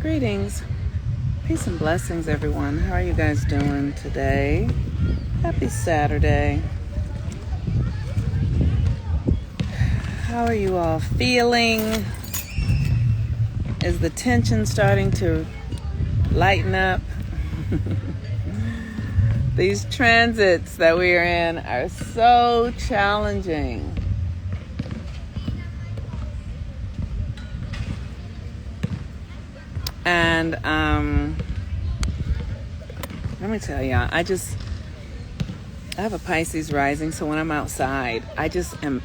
Greetings, peace and blessings, everyone. How are you guys doing today? Happy Saturday. How are you all feeling? Is the tension starting to lighten up? These transits that we are in are so challenging. And let me tell y'all, I have a Pisces rising, so when I'm outside,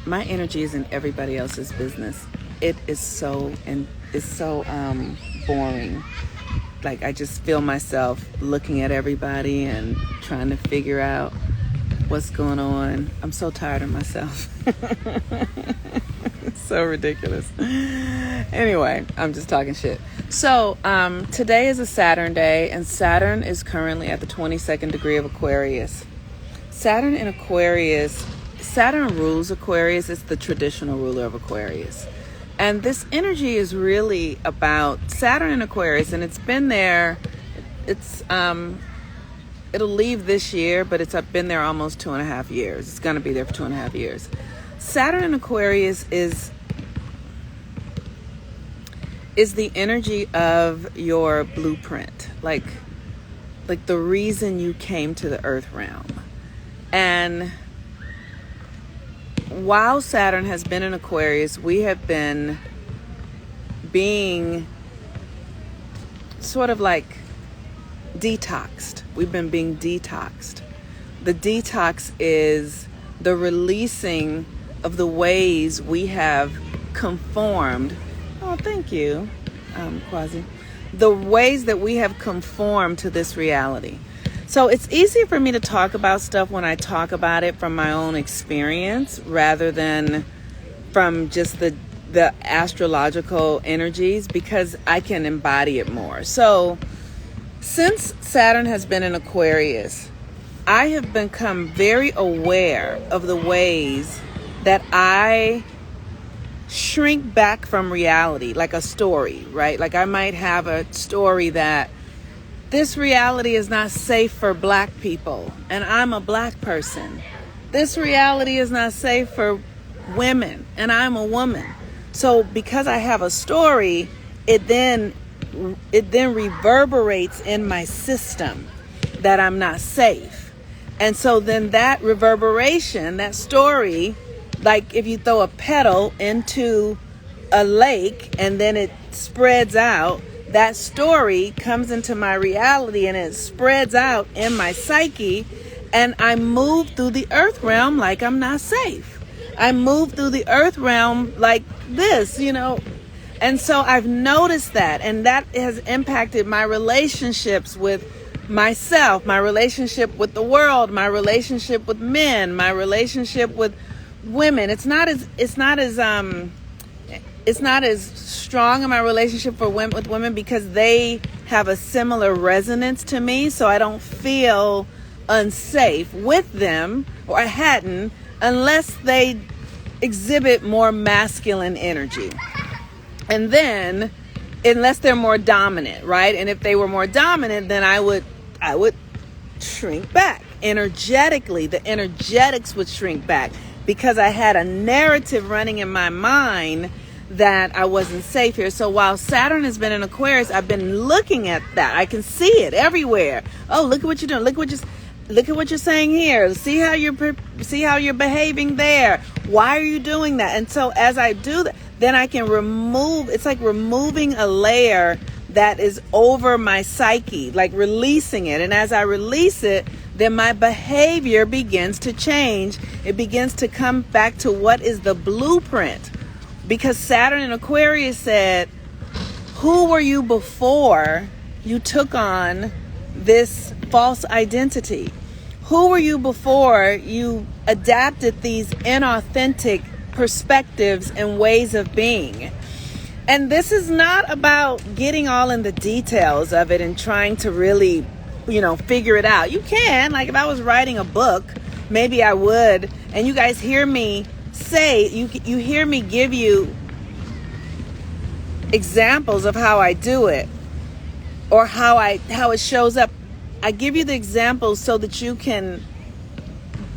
my energy is in everybody else's business. It is so boring. Like, I just feel myself looking at everybody and trying to figure out what's going on. I'm so tired of myself. It's so ridiculous. Anyway, I'm just talking shit. So today is a Saturn day, and Saturn is currently at the 22nd degree of Aquarius. Saturn in Aquarius, Saturn rules Aquarius. It's the traditional ruler of Aquarius. And this energy is really about Saturn in Aquarius, and it's been there. It'll leave this year, but it's been there almost 2.5 years. It's going to be there for 2.5 years. Saturn in Aquarius is the energy of your blueprint, like the reason you came to the earth realm. And while Saturn has been in Aquarius, we have been being sort of like detoxed. We've been being detoxed. The detox is the releasing of the ways we have conformed. Oh, thank you, Quasi. The ways that we have conformed to this reality. So it's easier for me to talk about stuff when I talk about it from my own experience rather than from just the astrological energies, because I can embody it more. So since Saturn has been in Aquarius, I have become very aware of the ways that I shrink back from reality, like a story, right? Like I might have a story that this reality is not safe for black people, and I'm a black person. This reality is not safe for women, and I'm a woman. So because I have a story, it then reverberates in my system that I'm not safe. And so then that reverberation, that story, like if you throw a petal into a lake and then it spreads out, that story comes into my reality and it spreads out in my psyche, and I move through the earth realm like I'm not safe. I move through the earth realm like this, And so I've noticed that, and that has impacted my relationships with myself, my relationship with the world, my relationship with men, my relationship with women. It's not as strong in my relationship with women because they have a similar resonance to me, so I don't feel unsafe with them, or I hadn't, unless they exhibit more masculine energy. And then, unless they're more dominant, right? And if they were more dominant, then I would shrink back. Energetically, the energetics would shrink back because I had a narrative running in my mind that I wasn't safe here. So while Saturn has been in Aquarius, I've been looking at that. I can see it everywhere. Oh, look at what you're doing. Look at what you're saying here. See how you're behaving there. Why are you doing that? And so as I do that, then I can remove. It's like removing a layer that is over my psyche, like releasing it. And as I release it, then my behavior begins to change. It begins to come back to what is the blueprint. Because Saturn in Aquarius said, who were you before you took on this false identity? Who were you before you adapted these inauthentic perspectives and ways of being? And this is not about getting all in the details of it and trying to really, figure it out. You can, like if I was writing a book, maybe I would, and you guys hear me say, you hear me give you examples of how I do it. or how it shows up. I give you the examples so that you can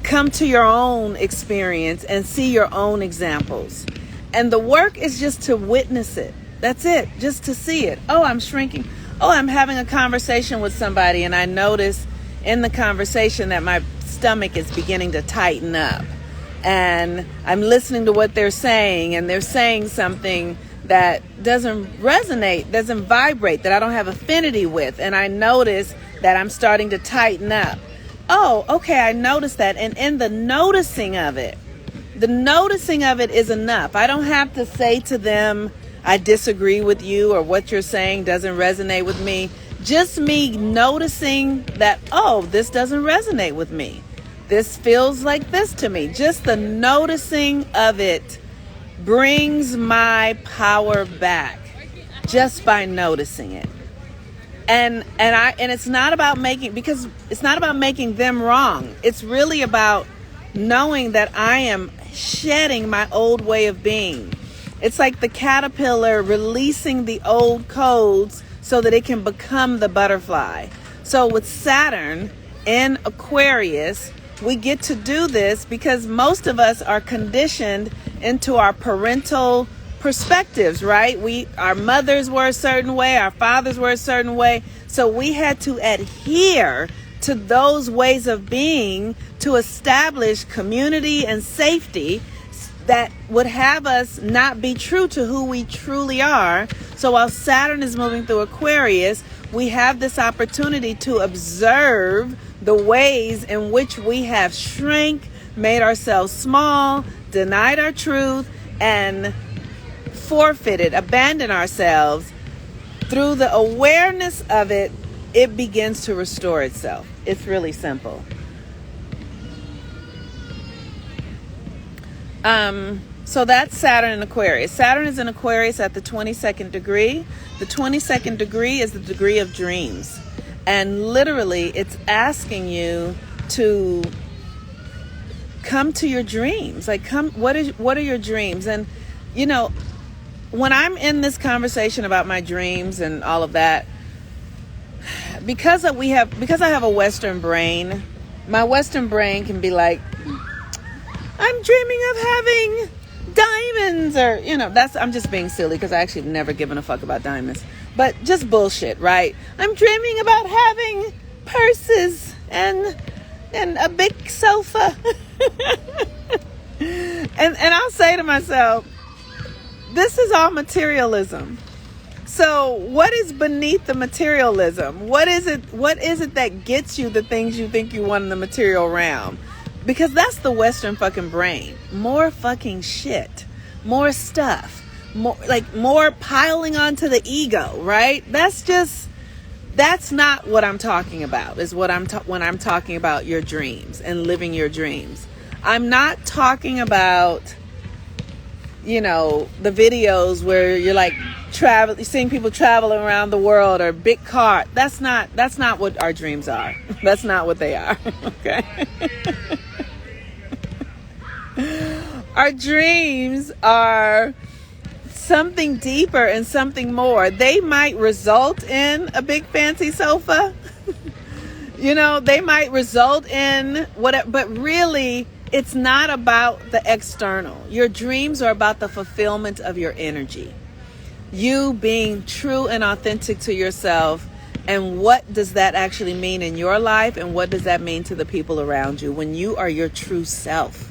come to your own experience and see your own examples. And the work is just to witness it. That's it. Just to see it. Oh, I'm shrinking. Oh, I'm having a conversation with somebody and I notice in the conversation that my stomach is beginning to tighten up. And I'm listening to what they're saying, and they're saying something that doesn't resonate, doesn't vibrate, that I don't have affinity with. And I notice that I'm starting to tighten up. Oh, okay, I noticed that. And in the noticing of it is enough. I don't have to say to them, I disagree with you, or what you're saying doesn't resonate with me. Just me noticing that, oh, this doesn't resonate with me. This feels like this to me. Just the noticing of it brings my power back just by noticing it. And it's not about making them wrong. It's really about knowing that I am shedding my old way of being. It's like the caterpillar releasing the old codes so that it can become the butterfly. So with Saturn in Aquarius, we get to do this because most of us are conditioned into our parental perspectives, right? Our mothers were a certain way, our fathers were a certain way. So we had to adhere to those ways of being to establish community and safety that would have us not be true to who we truly are. So while Saturn is moving through Aquarius, we have this opportunity to observe the ways in which we have made ourselves small, denied our truth, and abandoned ourselves. Through the awareness of it, it begins to restore itself. It's really simple. So that's Saturn in Aquarius. Saturn is in Aquarius at the 22nd degree. The 22nd degree is the degree of dreams. And literally, it's asking you to come to your dreams. Like, what are your dreams? And, you know, when I'm in this conversation about my dreams and all of that, because I have a Western brain, my Western brain can be like, I'm dreaming of having diamonds, or, you know, I'm just being silly because I actually have never given a fuck about diamonds, but just bullshit, right? I'm dreaming about having purses and a big sofa. and I'll say to myself, this is all materialism. So what is beneath the materialism? What is it that gets you the things you think you want in the material realm? Because that's the Western fucking brain. More fucking shit. More stuff. More piling onto the ego, right? That's not what I'm talking about, is when I'm talking about your dreams and living your dreams. I'm not talking about, you know, the videos where you're like seeing people traveling around the world, or big car. That's not what our dreams are. That's not what they are. Okay. Our dreams are something deeper and something more. They might result in a big fancy sofa. You know, they might result in whatever, but really it's not about the external. Your dreams are about the fulfillment of your energy. You being true and authentic to yourself. And what does that actually mean in your life? And what does that mean to the people around you when you are your true self?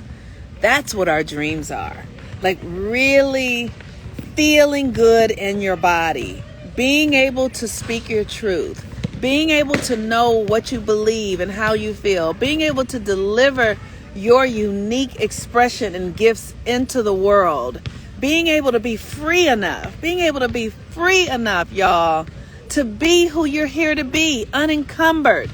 That's what our dreams are. Like really feeling good in your body. Being able to speak your truth. Being able to know what you believe and how you feel. Being able to deliver your unique expression and gifts into the world. Being able to be free enough. Being able to be free enough, y'all, to be who you're here to be, unencumbered.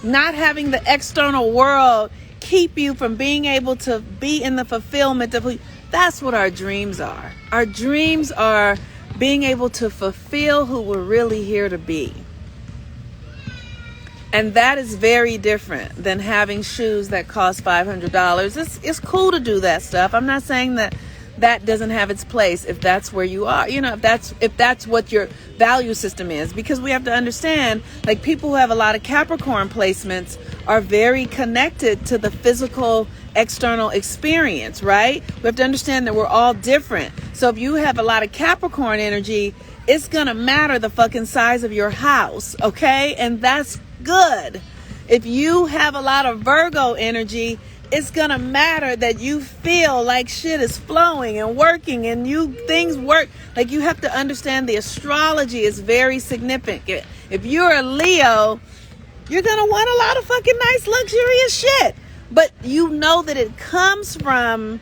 Not having the external world keep you from being able to be in the fulfillment of who. That's what our dreams are. Our dreams are being able to fulfill who we're really here to be. And that is very different than having shoes that cost $500. It's cool to do that stuff. I'm not saying that that doesn't have its place if that's where you are, if that's what your value system is. Because we have to understand, like, people who have a lot of Capricorn placements are very connected to the physical external experience, right? We have to understand that we're all different. So if you have a lot of Capricorn energy, it's gonna matter the fucking size of your house, okay? And that's good. If you have a lot of Virgo energy, it's gonna matter that you feel like shit is flowing and working and things work. Like, you have to understand the astrology is very significant. If you're a Leo, you're gonna want a lot of fucking nice luxurious shit, but you know that it comes from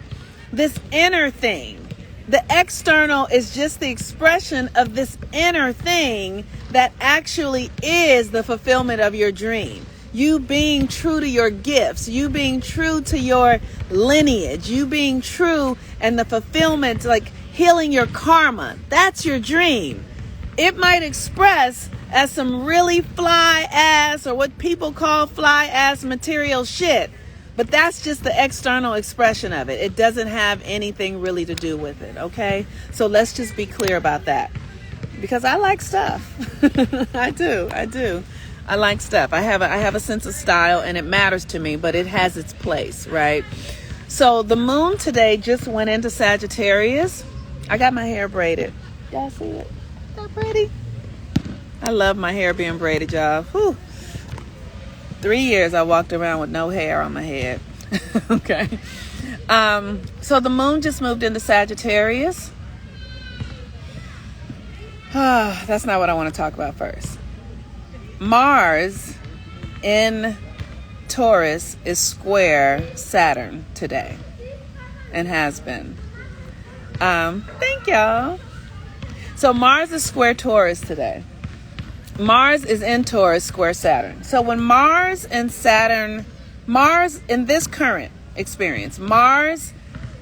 this inner thing. The external is just the expression of this inner thing that actually is the fulfillment of your dream. You being true to your gifts, you being true to your lineage, you being true and the fulfillment, like healing your karma. That's your dream. It might express as some really fly ass, or what people call fly ass material shit, but that's just the external expression of it. It doesn't have anything really to do with it, okay? So let's just be clear about that. Because I like stuff. I do. I like stuff. I have a sense of style, and it matters to me, but it has its place, right? So the moon today just went into Sagittarius. I got my hair braided. Y'all see it? Not pretty? I love my hair being braided, y'all. Whew. 3 years I walked around with no hair on my head. Okay. So the moon just moved into Sagittarius. That's not what I want to talk about first. Mars in Taurus is square Saturn today, and has been. Thank y'all. So Mars is square Taurus today. Mars is in Taurus, square Saturn. So when Mars in this current experience, Mars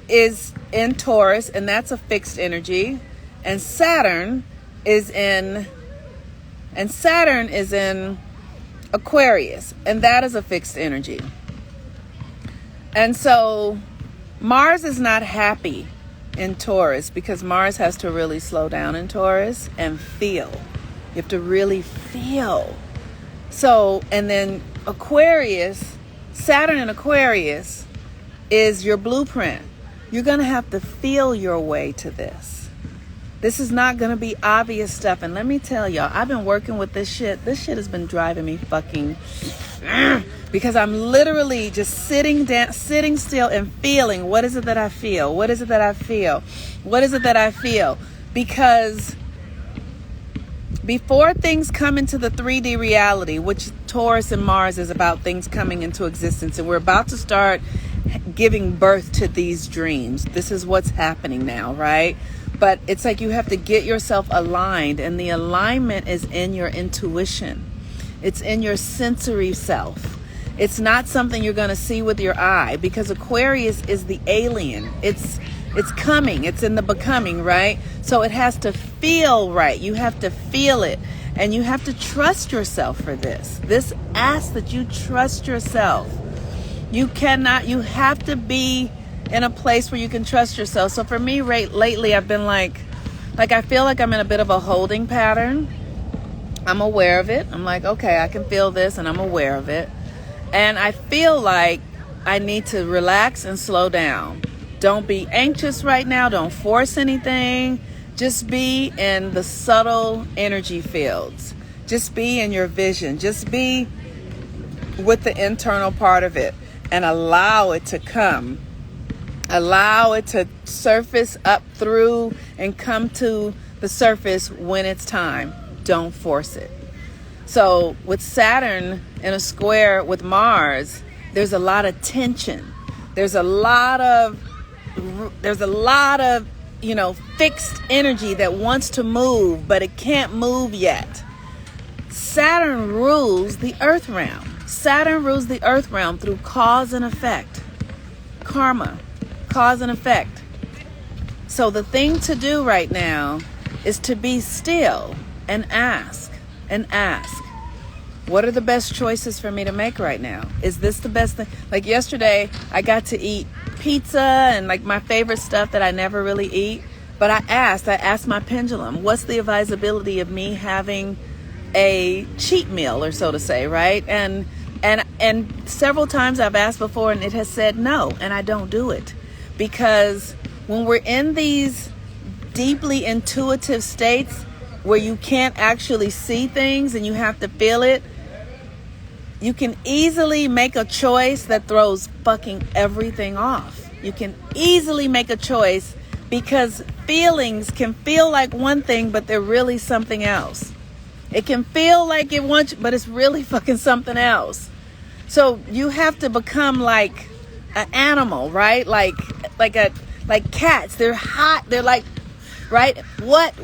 is in Taurus, and that's a fixed energy, and Saturn is in Aquarius, and that is a fixed energy. And so Mars is not happy in Taurus, because Mars has to really slow down in Taurus and feel. You have to really feel. So, and then Aquarius, Saturn in Aquarius is your blueprint. You're going to have to feel your way to this. This is not going to be obvious stuff. And let me tell y'all, I've been working with this shit. This shit has been driving me fucking because I'm literally just sitting still and feeling, what is it that I feel? What is it that I feel? What is it that I feel? Because before things come into the 3D reality, which Taurus and Mars is about things coming into existence, and we're about to start giving birth to these dreams. This is what's happening now, right? But it's like you have to get yourself aligned, and the alignment is in your intuition. It's in your sensory self. It's not something you're going to see with your eye, because Aquarius is the alien. It's coming. It's in the becoming, right? So it has to feel right. You have to feel it. And you have to trust yourself for this. This asks that you trust yourself. You have to be in a place where you can trust yourself. So for me, lately, I've been like I feel like I'm in a bit of a holding pattern. I'm aware of it. I'm like, okay, I can feel this, and I'm aware of it. And I feel like I need to relax and slow down. Don't be anxious right now. Don't force anything. Just be in the subtle energy fields. Just be in your vision. Just be with the internal part of it, and allow it to come. Allow it to surface up through and come to the surface when it's time. Don't force it. So with Saturn in a square with Mars, there's a lot of tension. There's a lot of fixed energy that wants to move, but it can't move yet. Saturn rules the earth realm. Saturn rules the earth realm through cause and effect. Karma, cause and effect. So the thing to do right now is to be still and ask and ask. What are the best choices for me to make right now? Is this the best thing? Like yesterday, I got to eat pizza and like my favorite stuff that I never really eat. But I asked my pendulum, what's the advisability of me having a cheat meal, or so to say, right? And several times I've asked before and it has said no, and I don't do it. Because when we're in these deeply intuitive states where you can't actually see things and you have to feel it, you can easily make a choice that throws fucking everything off. You can easily make a choice because feelings can feel like one thing, but they're really something else. It can feel like it wants, but it's really fucking something else. So you have to become like an animal, right? Like cats. They're hot. They're like, right? What?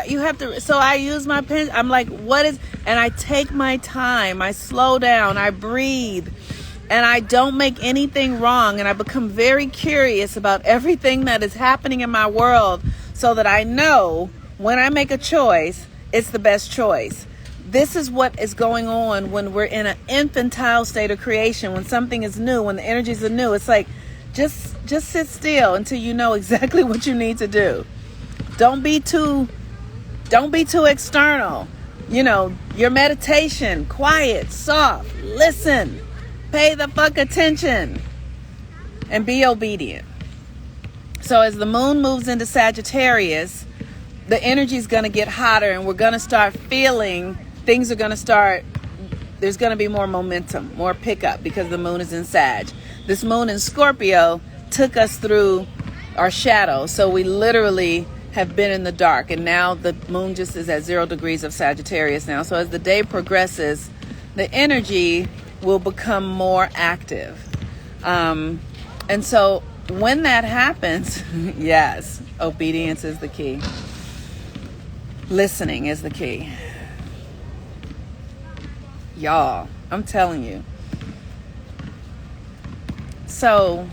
You have to. So I use my pen. I'm like, what is? And I take my time. I slow down. I breathe. And I don't make anything wrong. And I become very curious about everything that is happening in my world so that I know when I make a choice, it's the best choice. This is what is going on when we're in an infantile state of creation, when something is new, when the energies are new. It's like, just sit still until you know exactly what you need to do. Don't be too external. You know, your meditation, quiet, soft, listen. Pay the fuck attention and be obedient. So as the moon moves into Sagittarius, the energy is going to get hotter and we're going to start feeling things are going to start. There's going to be more momentum, more pickup because the moon is in Sag. This moon in Scorpio took us through our shadow. So we literally have been in the dark, and now the moon just is at 0 degrees of Sagittarius now. So as the day progresses, the energy will become more active. And so when that happens, yes, obedience is the key. Listening is the key. Y'all, I'm telling you. So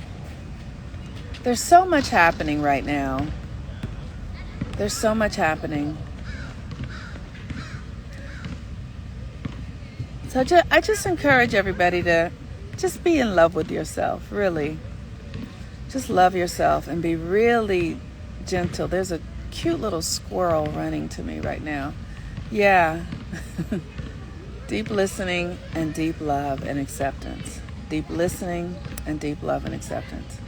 there's so much happening right now. There's so much happening. So I just encourage everybody to just be in love with yourself, really. Just love yourself and be really gentle. There's a cute little squirrel running to me right now. Yeah. Deep listening and deep love and acceptance. Deep listening and deep love and acceptance.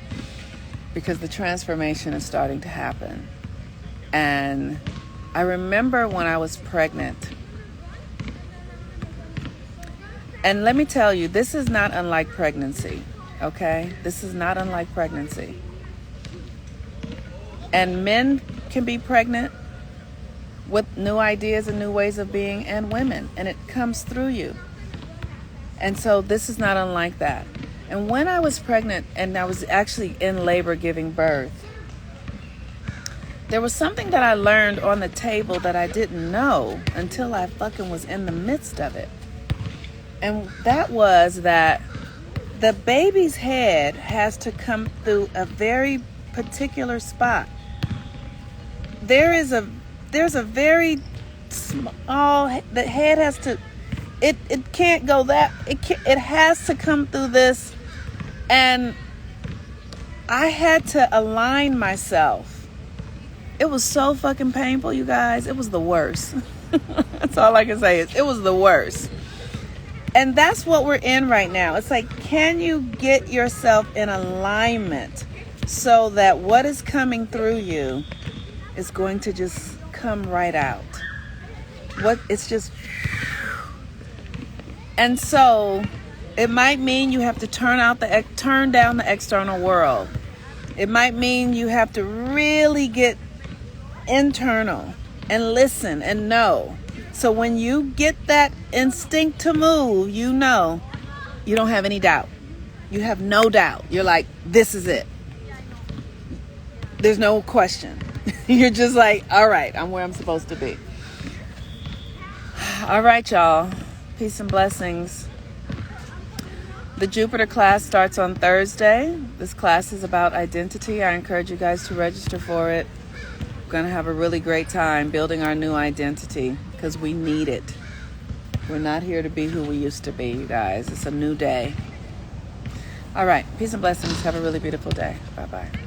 Because the transformation is starting to happen. And I remember when I was pregnant. And let me tell you, this is not unlike pregnancy, okay? This is not unlike pregnancy. And men can be pregnant with new ideas and new ways of being, and women, and it comes through you. And so this is not unlike that. And when I was pregnant and I was actually in labor giving birth, there was something that I learned on the table that I didn't know until I fucking was in the midst of it. And that was that the baby's head has to come through a very particular spot. There's a very small, the head has to, it can't go that, it has to come through this. And I had to align myself. It was so fucking painful, you guys. It was the worst. That's all I can say is it was the worst. And that's what we're in right now. It's like, can you get yourself in alignment so that what is coming through you is going to just come right out? It's just. And so it might mean you have to turn down the external world. It might mean you have to really get internal and listen and know. So when you get that instinct to move, you know, you don't have any doubt. You have no doubt. You're like, this is it. There's no question. You're just like, all right, I'm where I'm supposed to be. All right, y'all. Peace and blessings. The Jupiter class starts on Thursday. This class is about identity. I encourage you guys to register for it. We're going to have a really great time building our new identity because we need it. We're not here to be who we used to be, you guys. It's a new day. All right. Peace and blessings. Have a really beautiful day. Bye-bye.